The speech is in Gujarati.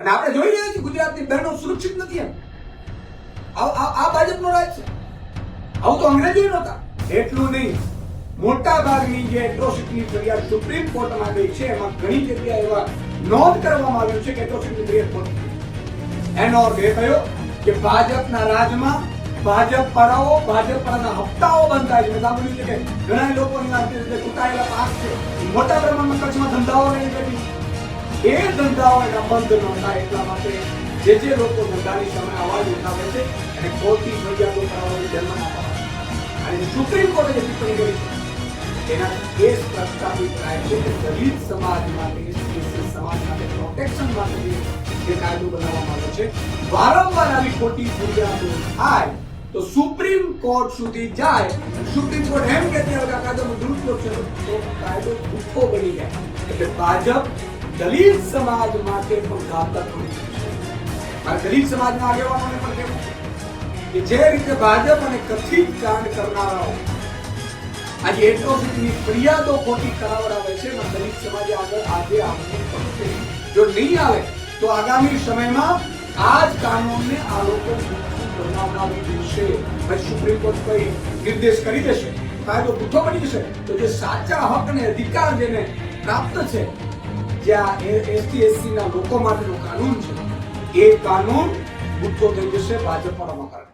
અને આપણે જોઈ રહ્યા છીએ ગુજરાતની બહેનો સુરક્ષિત નથી. એમ આ ભાજપનો રાજ છે. આવું તો અંગ્રેજોએ નહોતા. એટલું નહીં, મોટા ભાગની જે એટ્રોસિટીની ફરિયાદ સુપ્રીમ કોર્ટમાં ગઈ છે એમાં ઘણી જગ્યાએ એવા નોંધ કરવામાં આવ્યું છે કે એટ્રોસિટીની ફરિયાદ ખોટી. એનો અર્થ એ થયો કે ભાજપના રાજમાં ભાજપ પરાના હપ્તાઓ બંધ થાય છે. મેં સાંભળ્યું છે કે ઘણા લોકોની રીતે ચૂંટાયેલા પાક છે મોટા પ્રમાણમાં કચ્છમાં ધંધાઓ નહીં કરી. એ ધંધાઓ એના બંધ ન થાય એટલા માટે જે લોકો ધંધાની સામે અવાજ ઉઠાવે છે અને ખોટી ફરિયાદો કરાવવાની જન્મ આપવામાં અને સુપ્રીમ કોર્ટે જે ટિપ્પણી કરી છે એનાથી કેસ પ્રસ્તાવિત થાય છે કે દલિત સમાજ માટે સમાજ માટે પ્રોટેક્શન માટે જે કાયદો બનાવવામાં આવ્યો છે વારંવાર આવી ખોટી ફરિયાદો થાય તો સુપ્રીમ કોર્ટ સુધી જાય. સુપ્રીમ કોર્ટ એમ કહેતી હોય કે આ કાયદોનો દુરુપયોગ છે તો કાયદો જૂઠો બની જાય. એટલે ભાજપ દલિત સમાજ માટે પણ ઘાતક હોય છે. દલિત સમાજના આગેવાનોને પણ કહેવું કે જે રીતે ભાજપ અને કથિત કાંડ કરનારાઓ આજે એટ્રોસિટીની ફરિયાદો ખોટી કરાવડાવે છે એમાં દલિત સમાજે આગળ આજે આવવું પડશે. જો નહીં આવે તો આગામી સમયમાં આ જ કાનૂનને આ લોકો બનાવનારી દિવસે સુપ્રીમ કોર્ટ કોઈ નિર્દેશ કરી દેશે, કાયદો જૂઠો બની જશે તો જે સાચા હક અને અધિકાર જેને પ્રાપ્ત છે, જ્યાં એસટી એસસી ના લોકો માટેનો કાનૂન છે એ કાનૂન જૂઠો થઈ જશે ભાજપ વાળાના કારણે.